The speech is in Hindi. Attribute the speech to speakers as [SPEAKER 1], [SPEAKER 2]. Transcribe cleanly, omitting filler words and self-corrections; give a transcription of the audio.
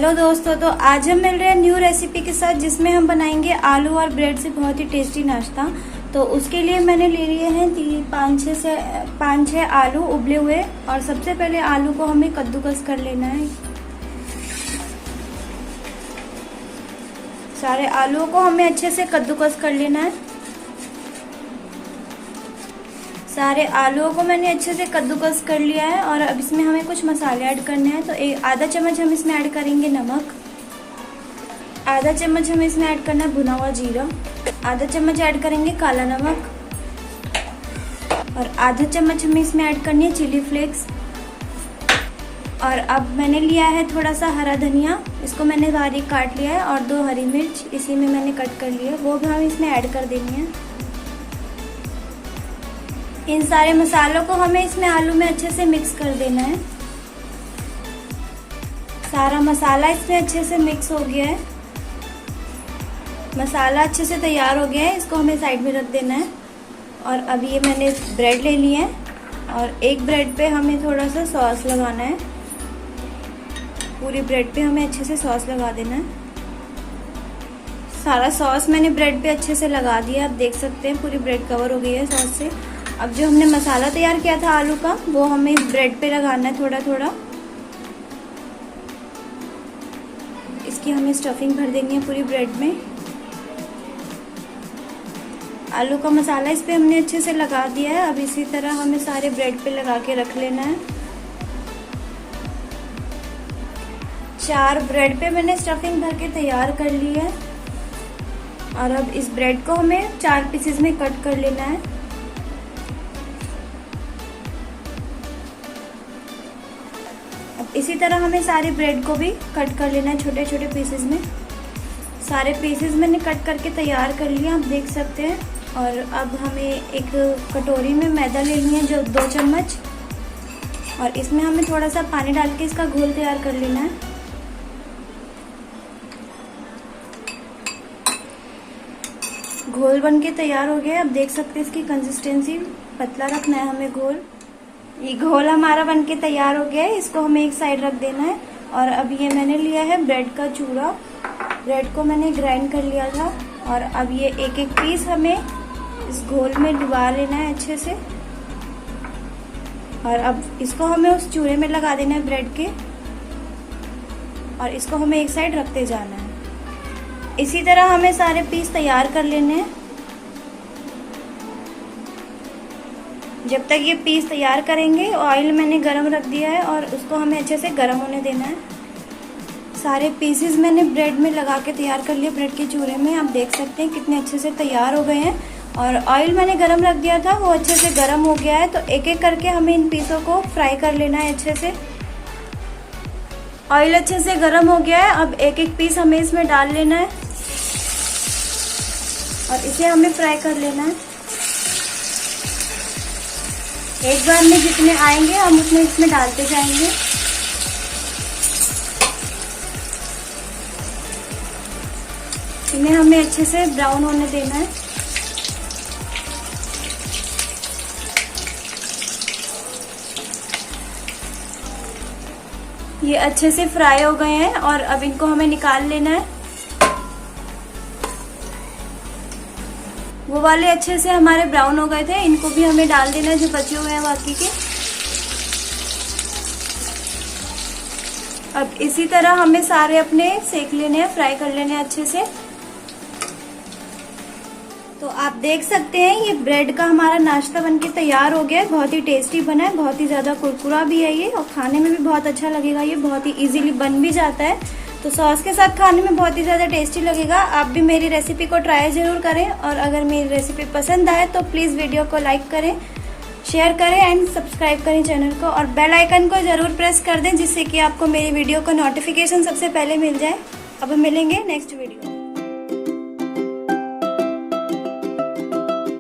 [SPEAKER 1] हेलो दोस्तों, तो आज हम मिल रहे हैं न्यू रेसिपी के साथ जिसमें हम बनाएंगे आलू और ब्रेड से बहुत ही टेस्टी नाश्ता। तो उसके लिए मैंने ले लिए हैं 5-6 आलू उबले हुए। और सबसे पहले आलू को हमें कद्दूकस कर लेना है। सारे आलूओं को हमें अच्छे से कद्दूकस कर लेना है। सारे आलूओं को मैंने अच्छे से कद्दूकस कर लिया है। और अब इसमें हमें कुछ मसाले ऐड करने हैं। तो आधा चम्मच हम इसमें ऐड करेंगे नमक, आधा चम्मच हमें इसमें ऐड करना है भुना हुआ जीरा, आधा चम्मच ऐड करेंगे काला नमक, और आधा चम्मच हमें इसमें ऐड करनी है चिली फ्लेक्स। और अब मैंने लिया है थोड़ा सा हरा धनिया, इसको मैंने बारीक काट लिया है, और 2 हरी मिर्च इसी में मैंने कट कर लिया है, वो भी हमें इसमें ऐड कर देनी है। इन सारे मसालों को हमें इसमें आलू में अच्छे से मिक्स कर देना है। सारा मसाला इसमें अच्छे से मिक्स हो गया है। मसाला अच्छे से तैयार हो गया है, इसको हमें साइड में रख देना है। और अब ये मैंने ब्रेड ले ली है, और एक ब्रेड पे हमें थोड़ा सा सॉस लगाना है। पूरी ब्रेड पे हमें अच्छे से सॉस लगा देना है। सारा सॉस मैंने ब्रेड पे अच्छे से लगा दिया। आप देख सकते हैं पूरी ब्रेड कवर हो गई है सॉस से। अब जो हमने मसाला तैयार किया था आलू का, वो हमें ब्रेड पे लगाना है थोड़ा थोड़ा। इसकी हमें स्टफिंग भर देनी है पूरी ब्रेड में। आलू का मसाला इस पे हमने अच्छे से लगा दिया है। अब इसी तरह हमें सारे ब्रेड पे लगा के रख लेना है। 4 ब्रेड पे मैंने स्टफिंग भर के तैयार कर ली है। और अब इस ब्रेड को हमें 4 पीसेस में कट कर लेना है। अब इसी तरह हमें सारे ब्रेड को भी कट कर लेना है छोटे छोटे पीसेस में। सारे पीसेस मैंने कट करके तैयार कर लिया, आप देख सकते हैं। और अब हमें एक कटोरी में मैदा ले लिया है, जो 2 चम्मच, और इसमें हमें थोड़ा सा पानी डाल के इसका घोल तैयार कर लेना है। घोल बनके तैयार हो गया। अब देख सकते हैं इसकी कंसिस्टेंसी, पतला रखना है हमें घोल। ये घोल हमारा बनके तैयार हो गया है, इसको हमें एक साइड रख देना है। और अब ये मैंने लिया है ब्रेड का चूरा। ब्रेड को मैंने ग्राइंड कर लिया था, और अब ये एक एक पीस हमें इस घोल में डुबा लेना है अच्छे से। और अब इसको हमें उस चूरे में लगा देना है ब्रेड के, और इसको हमें एक साइड रखते जाना है। इसी तरह हमें सारे पीस तैयार कर लेने हैं। जब तक ये पीस तैयार करेंगे, ऑयल मैंने गरम रख दिया है, और उसको हमें अच्छे से गरम होने देना है। सारे पीसेस मैंने ब्रेड में लगा के तैयार कर लिए, ब्रेड के चूरे में। आप देख सकते हैं कितने अच्छे से तैयार हो गए हैं। और ऑयल मैंने गरम रख दिया था, वो अच्छे से गरम हो गया है। तो एक एक करके हमें इन पीसों को फ्राई कर लेना है अच्छे से। ऑयल अच्छे से गरम हो गया है। अब एक एक पीस हमें इसमें डाल लेना है, और इसे हमें फ्राई कर लेना है। एक बार में जितने आएंगे हम उतने इसमें डालते जाएंगे। इन्हें हमें अच्छे से ब्राउन होने देना है। ये अच्छे से फ्राई हो गए हैं, और अब इनको हमें निकाल लेना है। वो वाले अच्छे से हमारे ब्राउन हो गए थे, इनको भी हमें डाल देना है जो बचे हुए हैं बाकी के। अब इसी तरह हमें सारे अपने सेक लेने हैं, फ्राई कर लेने हैं अच्छे से। तो आप देख सकते हैं ये ब्रेड का हमारा नाश्ता बनके तैयार हो गया है। बहुत ही टेस्टी बना है, बहुत ही ज्यादा कुरकुरा भी है ये, और खाने में भी बहुत अच्छा लगेगा। ये बहुत ही इजीली बन भी जाता है, तो सॉस के साथ खाने में बहुत ही ज्यादा टेस्टी लगेगा। आप भी मेरी रेसिपी को ट्राई जरूर करें, और अगर मेरी रेसिपी पसंद आए तो प्लीज वीडियो को लाइक करें, शेयर करें एंड सब्सक्राइब करें चैनल को, और बेल आइकन को जरूर प्रेस कर दें, जिससे कि आपको मेरी वीडियो का नोटिफिकेशन सबसे पहले मिल जाए। अब हम मिलेंगे नेक्स्ट वीडियो।